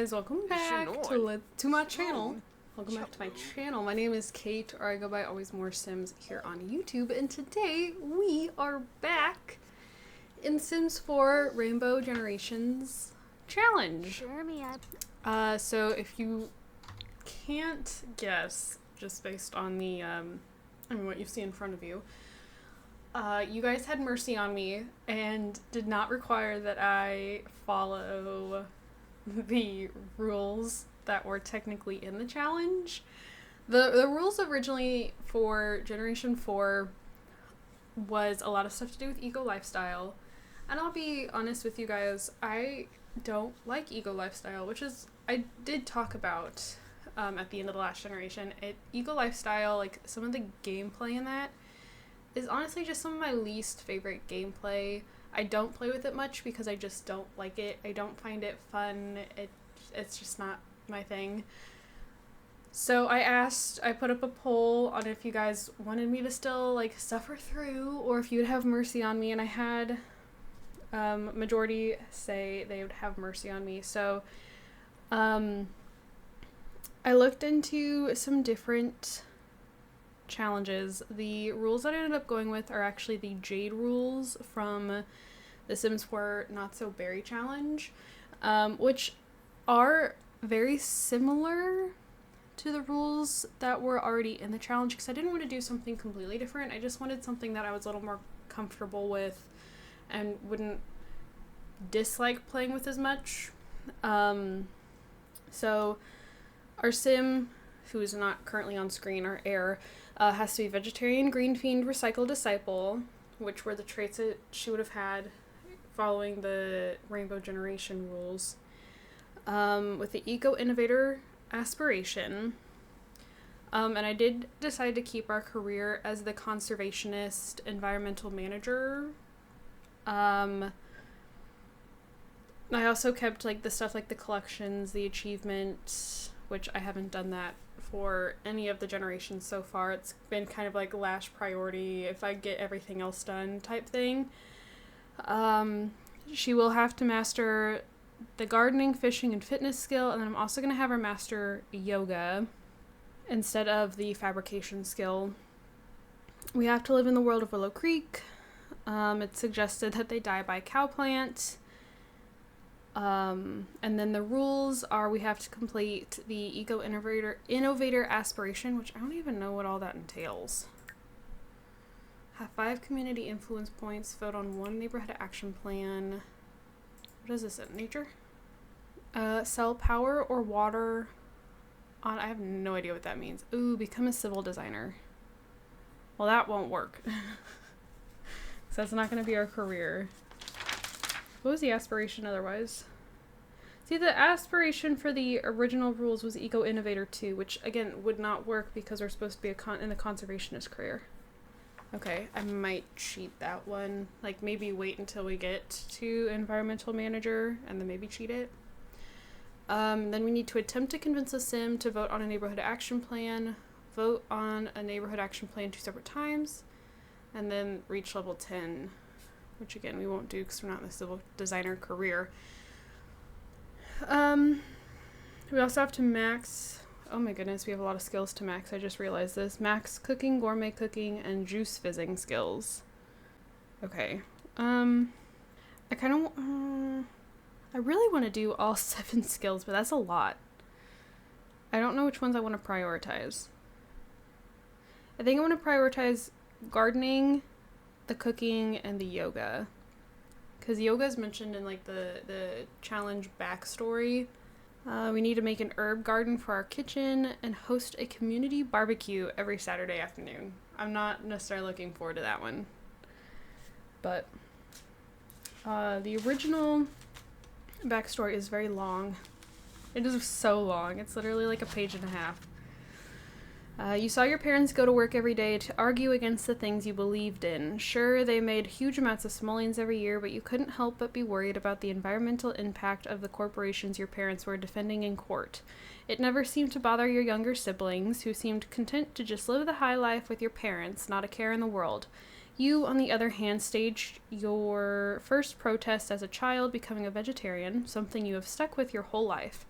guys, welcome back to my channel. Welcome back to my channel. My name is Kate, or I go by AlwaysMoreSims here on YouTube, and today we are back in Sims 4 Rainbow Generations Challenge. Cheer me up. So if you can't guess, just based on the, what you see in front of you, you guys had mercy on me and did not require that I follow the rules that were technically in the challenge. The rules originally for Generation 4 was a lot of stuff to do with eco lifestyle. And I'll be honest with you guys, I don't like eco lifestyle, which is, I did talk about at the end of the last generation. Eco lifestyle, like some of the gameplay in that, is honestly just some of my least favorite gameplay. I don't play with it much because I just don't like it. I don't find it fun. It's just not my thing. So I put up a poll on if you guys wanted me to still like suffer through or if you would have mercy on me, and I had majority say they would have mercy on me. So I looked into some different challenges. The rules that I ended up going with are actually the Jade rules from the Sims 4 Not So Berry challenge, which are very similar to the rules that were already in the challenge, because I didn't want to do something completely different. I just wanted something that I was a little more comfortable with and wouldn't dislike playing with as much. So our sim, who is not currently on screen, our heir, has to be vegetarian, green fiend, recycle, disciple, which were the traits that she would have had following the Rainbow Generation rules, with the eco-innovator aspiration. And I did decide to keep our career as the conservationist environmental manager. I also kept like the stuff like the collections, the achievement, which I haven't done that for any of the generations so far. It's been kind of like last priority if I get everything else done type thing. She will have to master the gardening, fishing, and fitness skill, and then I'm also going to have her master yoga instead of the fabrication skill. We have to live in the world of Willow Creek. It's suggested that they die by cowplant. And then the rules are we have to complete the eco-innovator aspiration, which I don't even know what all that entails. Have 5 community influence points, vote on 1 neighborhood action plan. What is this, nature? Sell power or water on, I have no idea what that means. Ooh, become a civil designer. Well, that won't work. So that's not going to be our career. What was the aspiration otherwise? See, the aspiration for the original rules was Eco-Innovator 2, which, again, would not work because we're supposed to be in the conservationist career. Okay, I might cheat that one. Like, maybe wait until we get to Environmental Manager, and then maybe cheat it. Then we need to attempt to convince a sim to vote on a neighborhood action plan, vote on a neighborhood action plan 2 separate times, and then reach level 10. Which again, we won't do because we're not in the civil designer career. We also have to max, oh my goodness, we have a lot of skills to max, I just realized this. Max cooking, gourmet cooking, and juice fizzing skills. Okay. I really want to do all 7 skills, but that's a lot. I don't know which ones I want to prioritize. I think I want to prioritize gardening, the cooking, and the yoga, because yoga is mentioned in like the challenge backstory. We need to make an herb garden for our kitchen and host a community barbecue every Saturday afternoon. I'm not necessarily looking forward to that one, but the original backstory is very long. It is so long. It's literally like a page and a half. You saw your parents go to work every day to argue against the things you believed in. Sure, they made huge amounts of simoleons every year, but you couldn't help but be worried about the environmental impact of the corporations your parents were defending in court. It never seemed to bother your younger siblings, who seemed content to just live the high life with your parents, not a care in the world. You, on the other hand, staged your first protest as a child, becoming a vegetarian, something you have stuck with your whole life.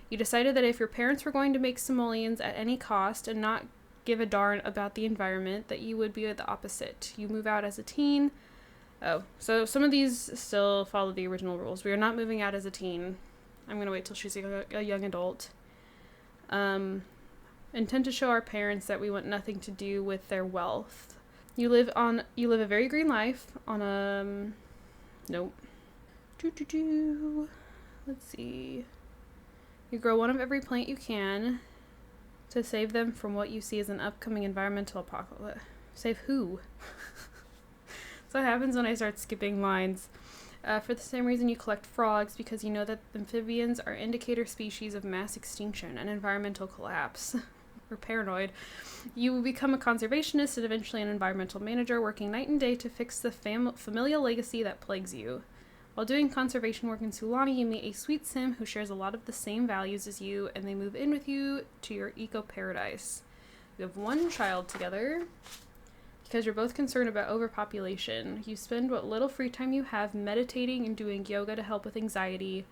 You decided that if your parents were going to make simoleons at any cost and not give a darn about the environment, that you would be the opposite. You move out as a teen. Oh, so some of these still follow the original rules. We are not moving out as a teen. I'm going to wait till she's a young adult. Intend to show our parents that we want nothing to do with their wealth. You live a very green life on a, nope. Let's see. You grow one of every plant you can to save them from what you see as an upcoming environmental apocalypse. Save who? So what happens when I start skipping lines? For the same reason you collect frogs, because you know that amphibians are indicator species of mass extinction and environmental collapse. Or paranoid. You will become a conservationist and eventually an environmental manager, working night and day to fix the familial legacy that plagues you. While doing conservation work in Sulani, you meet a sweet sim who shares a lot of the same values as you, and they move in with you to your eco-paradise. You have one child together. Because you're both concerned about overpopulation, you spend what little free time you have meditating and doing yoga to help with anxiety.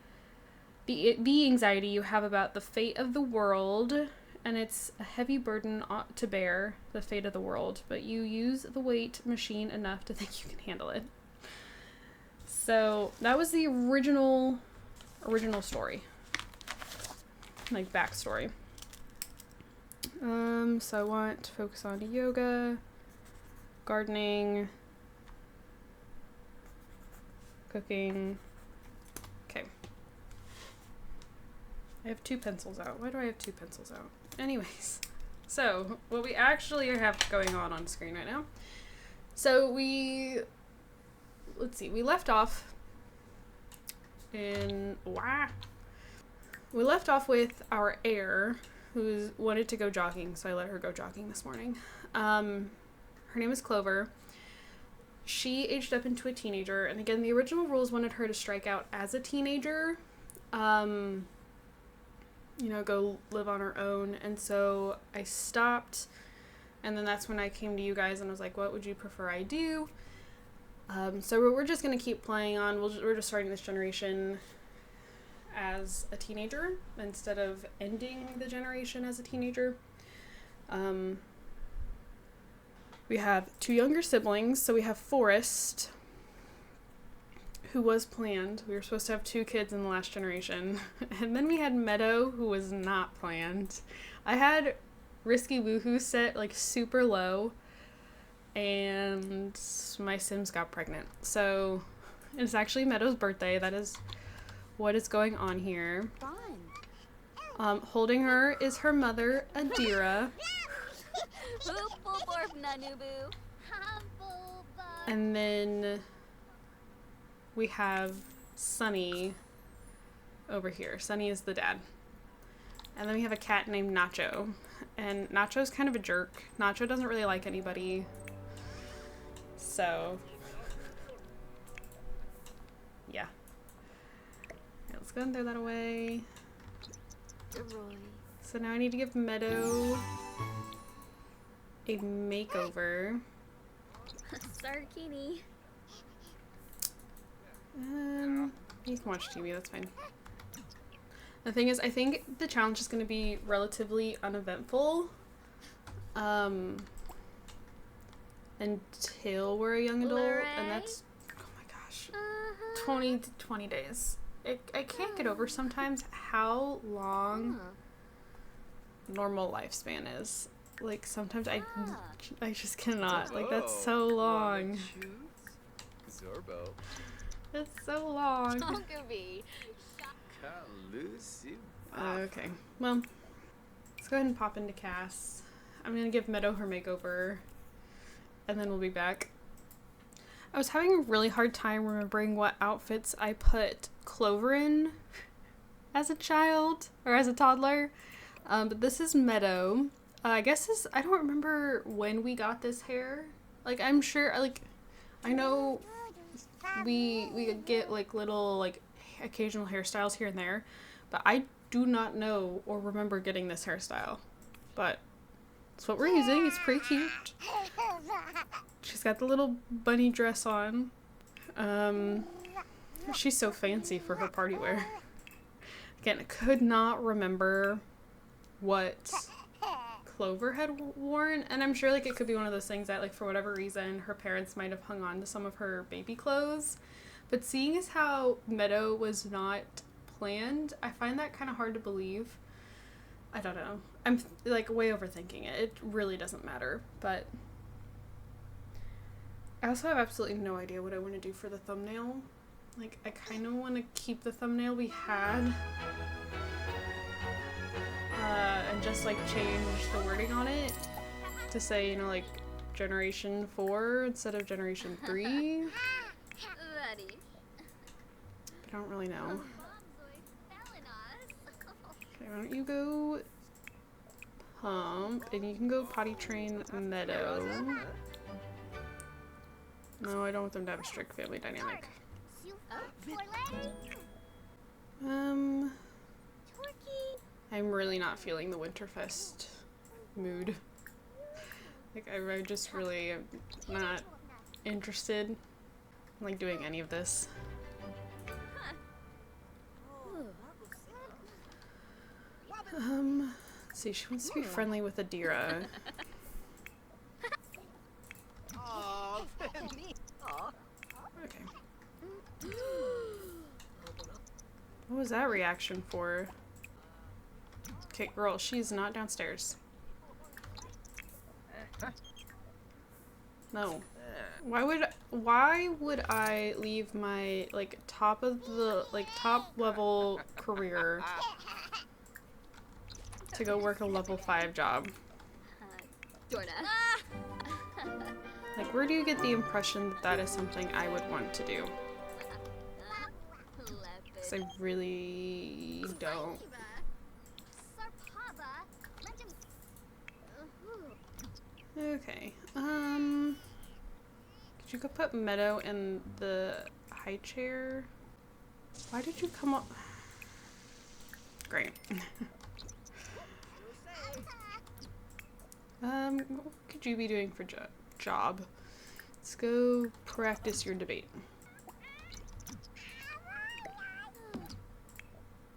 The anxiety you have about the fate of the world, and it's a heavy burden to bear, the fate of the world, but you use the weight machine enough to think you can handle it. So that was the original story. Backstory. So I want to focus on yoga, gardening, cooking. Okay. I have 2 pencils out. Why do I have 2 pencils out? Anyways, so what we actually have going on screen right now. So we left off with our heir who wanted to go jogging, so I let her go jogging this morning. Her name is Clover. She aged up into a teenager, and again, the original rules wanted her to strike out as a teenager, go live on her own, and so I stopped, and then that's when I came to you guys and was like, what would you prefer I do? So we're just going to keep playing on. We're just starting this generation as a teenager instead of ending the generation as a teenager. We have 2 younger siblings, so we have Forrest, who was planned. We were supposed to have 2 kids in the last generation. And then we had Meadow, who was not planned. I had Risky Woohoo set, super low, and my Sims got pregnant. So it's actually Meadow's birthday. That is what is going on here. Holding her is her mother, Adira. And then we have Sunny over here. Sunny is the dad. And then we have a cat named Nacho. And Nacho's kind of a jerk. Nacho doesn't really like anybody. So, yeah. Let's go and throw that away. So now I need to give Meadow a makeover. Sarkini. You can watch TV, that's fine. The thing is, I think the challenge is going to be relatively uneventful. Until we're a young adult, and that's, oh my gosh, 20 days. I can't get over sometimes how long normal lifespan is. Sometimes I just cannot. That's so long. It's so long. Okay, well, let's go ahead and pop into Cass. I'm gonna give Meadow her makeover, and then we'll be back. I was having a really hard time remembering what outfits I put Clover in as a child, or as a toddler, but this is Meadow. I guess I don't remember when we got this hair. I'm sure, I know we get, little, occasional hairstyles here and there, but I do not know or remember getting this hairstyle. But it's what we're using. It's pretty cute. She's got the little bunny dress on. She's so fancy for her party wear. Again, I could not remember what Clover had worn, and I'm sure like it could be one of those things that like for whatever reason her parents might have hung on to some of her baby clothes. But seeing as how Meadow was not planned, I find that kind of hard to believe. I don't know. I'm like way overthinking it. It really doesn't matter, but I also have absolutely no idea what I want to do for the thumbnail. Like, I kind of want to keep the thumbnail we had and just like change the wording on it to say, you know, like Generation 4 instead of Generation 3. I don't really know. Okay, why don't you go Pump, and you can go Potty Train Meadow. No, I don't want them to have a strict family dynamic. I'm really not feeling the Winterfest mood. Like, I just really am not interested in, like, doing any of this. Let's see, she wants to be friendly with Adira. Okay. What was that reaction for? Okay, girl, she's not downstairs. No. Why would I leave my like top level career to go work a level 5 job? Like, where do you get the impression that that is something I would want to do? Because I really don't. Okay, could you go put Meadow in the high chair? Why did you come up? Great. What could you be doing for job? Let's go practice your debate.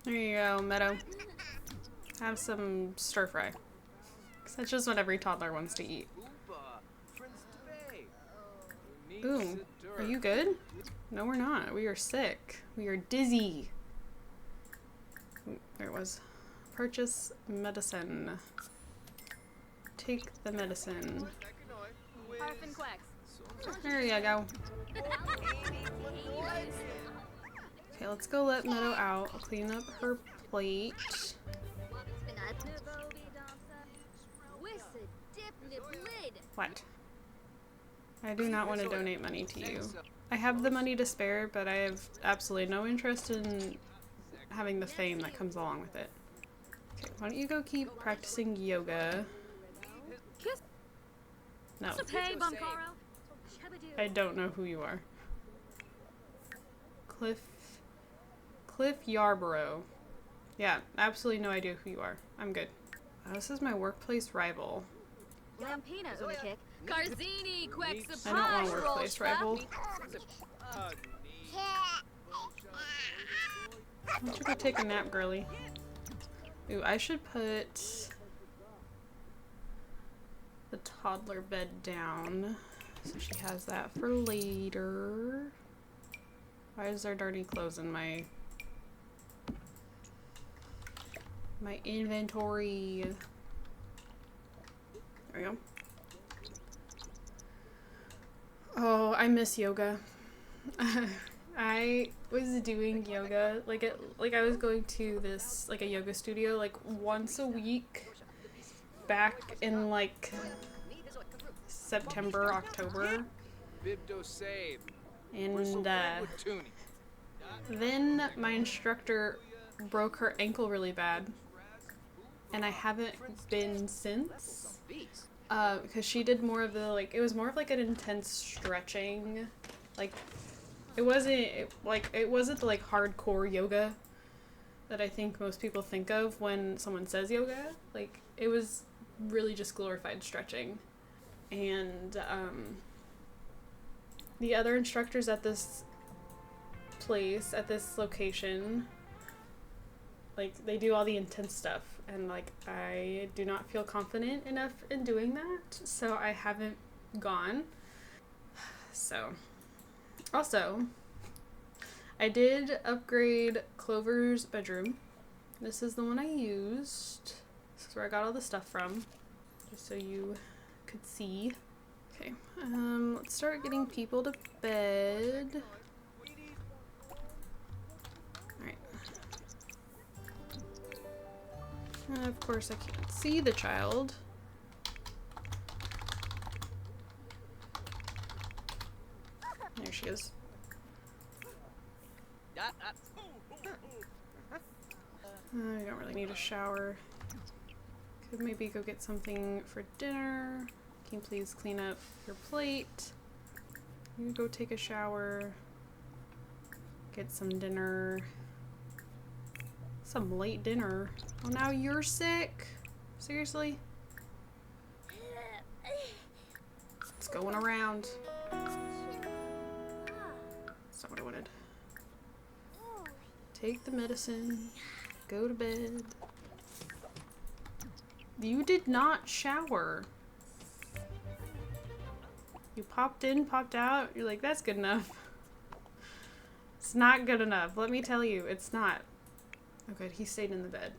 There you go, Meadow. Have some stir fry. Cause that's just what every toddler wants to eat. Ooh, are you good? No, we're not. We are sick. We are dizzy. Ooh, there it was. Purchase medicine. Take the medicine. There you go. Okay, let's go let Meadow out. I'll clean up her plate. What? I do not want to donate money to you. I have the money to spare, but I have absolutely no interest in having the fame that comes along with it. Okay, why don't you go keep practicing yoga? No. I don't know who you are. Cliff Yarborough. Yeah, absolutely no idea who you are. I'm good. This is my workplace rival. I don't want a workplace rival. Why don't you go take a nap, girly? Ooh, I should put the toddler bed down so she has that for later. Why is there dirty clothes in my inventory? There we go. Oh, I miss yoga. I was doing yoga like I was going to this like a yoga studio like once a week back in like September, October. And then my instructor broke her ankle really bad. And I haven't been since. Because she did more of the, like, it was more of like an intense stretching. Like, it wasn't the like hardcore yoga that I think most people think of when someone says yoga. Like, it was really just glorified stretching. And the other instructors at this place, at this location, like they do all the intense stuff, and like I do not feel confident enough in doing that, so I haven't gone. So also I did upgrade Clover's bedroom. This is the one I used. This is where I got all the stuff from, just so you could see. Okay, let's start getting people to bed. Alright. Of course I can't see the child. There she is. I don't really need a shower. Could maybe go get something for dinner. Can you please clean up your plate? You go take a shower. Get some dinner. Some late dinner. Oh, now you're sick? Seriously? It's going around. That's not what I wanted. Take the medicine. Go to bed. You did not shower. You popped in, popped out. You're like, that's good enough. It's not good enough. Let me tell you, it's not. Oh good, he stayed in the bed.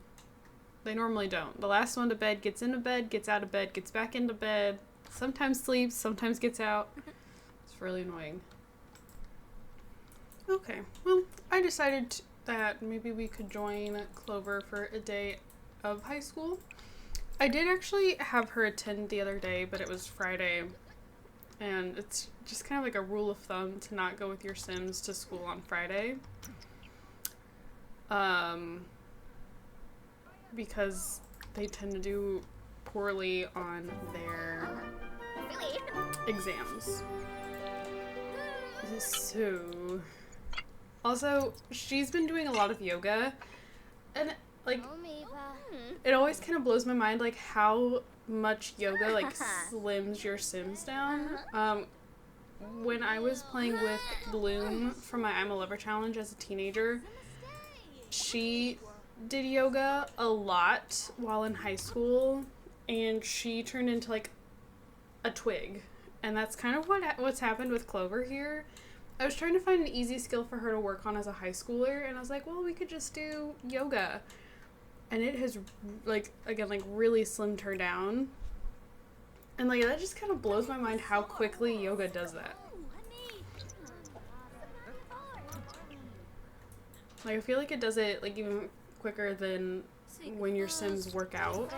They normally don't. The last one to bed gets into bed, gets out of bed, gets back into bed. Sometimes sleeps, sometimes gets out. It's really annoying. Okay, well, I decided that maybe we could join Clover for a day of high school. I did actually have her attend the other day, but it was Friday. And it's just kind of like a rule of thumb to not go with your Sims to school on Friday. Because they tend to do poorly on their exams. So, also, she's been doing a lot of yoga, and like, it always kind of blows my mind, like, how much yoga, like, slims your Sims down. When I was playing with Bloom from my I'm a Lover challenge as a teenager, she did yoga a lot while in high school, and she turned into, like, a twig. And that's kind of what's happened with Clover here. I was trying to find an easy skill for her to work on as a high schooler, and I was like, well, we could just do yoga. And it has, like, again, like, really slimmed her down. And, like, that just kind of blows my mind how quickly yoga does that. Like, I feel like it does it, like, even quicker than when your Sims work out.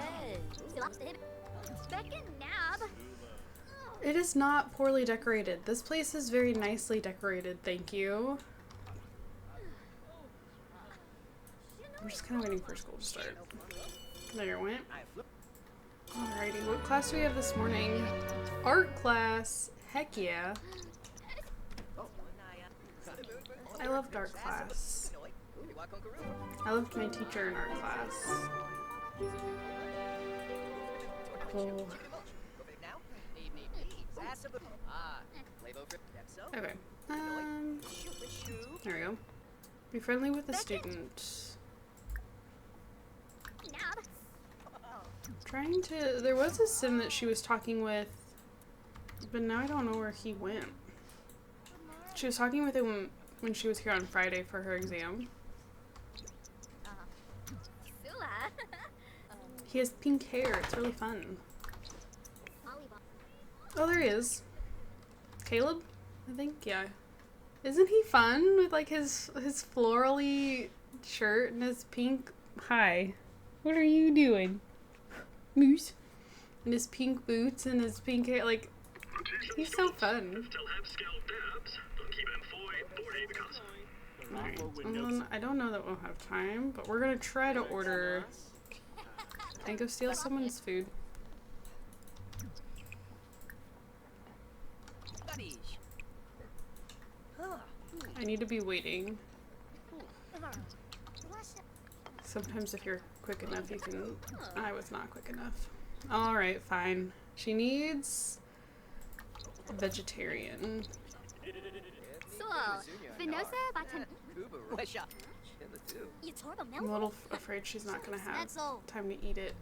It is not poorly decorated. This place is very nicely decorated, thank you. I'm just kind of waiting for school to start. There it went. Alrighty, what class do we have this morning? Art class. Heck yeah. I loved art class. I loved my teacher in art class. Cool. Okay. There we go. Be friendly with the student. Trying to... There was a Sim that she was talking with, but now I don't know where he went. She was talking with him when she was here on Friday for her exam. He has pink hair. It's really fun. Oh, there he is. Caleb? I think, yeah. Isn't he fun with, like, his florally shirt and his pink... Hi. What are you doing? Moose? And his pink boots and his pink hair, like... He's so fun. Alright, I don't know that we'll have time, but we're gonna try to order... and go steal someone's food. I need to be waiting. Sometimes if you're quick enough, you can... I was not quick enough. Alright, fine. She needs a vegetarian. I'm a little afraid she's not gonna have time to eat it.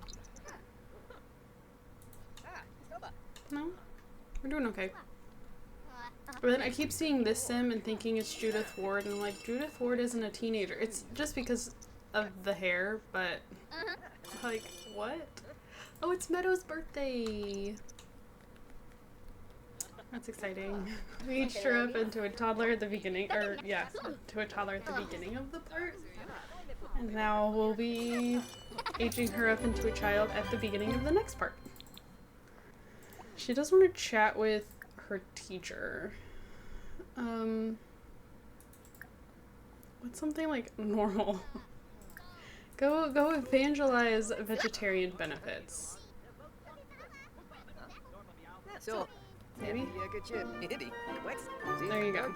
No? We're doing okay. But then I keep seeing this sim and thinking it's Judith Ward, and I'm like, Judith Ward isn't a teenager. It's just because of the hair, but like, what? Oh, it's Meadow's birthday! That's exciting. We aged her up into a toddler at the beginning, or yeah, to a toddler at the beginning of the part. And now we'll be aging her up into a child at the beginning of the next part. She does want to chat with her teacher. What's something like normal? Go evangelize vegetarian benefits. So, Maybe? there you go.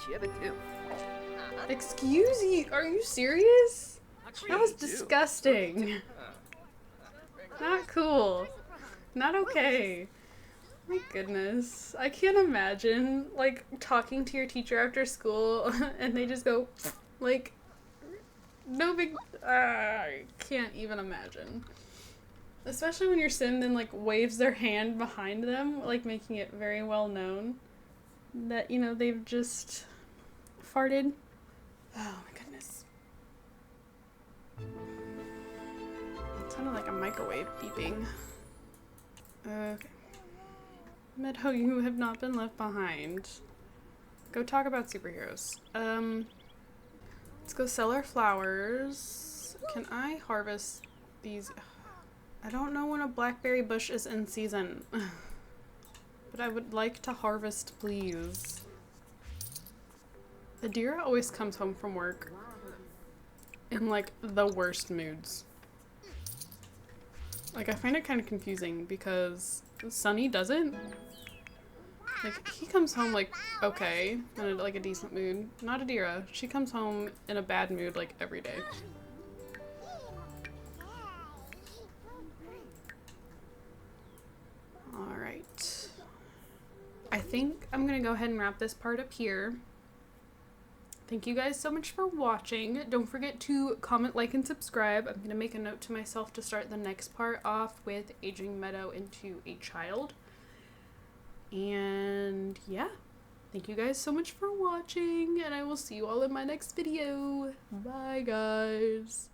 Excuse you? Are you serious? That was disgusting. Not cool. Not okay. My goodness. I can't imagine, like, talking to your teacher after school and they just go, like, no big... I can't even imagine. Especially when your sim then, like, waves their hand behind them, like, making it very well known that, you know, they've just farted. Oh, my goodness. It sounded like a microwave beeping. Okay. Meadow, you have not been left behind. Go talk about superheroes. Let's go sell our flowers. Can I harvest these? I don't know when a blackberry bush is in season. But I would like to harvest, please. Adira always comes home from work in, like, the worst moods. Like, I find it kind of confusing because Sunny doesn't. Like, he comes home, like, okay, in, like, a decent mood. Not Adira. She comes home in a bad mood, like, every day. Alright. I think I'm gonna go ahead and wrap this part up here. Thank you guys so much for watching. Don't forget to comment, like, and subscribe. I'm gonna make a note to myself to start the next part off with aging Meadow into a child. And yeah, thank you guys so much for watching, and I will see you all in my next video. Bye, guys.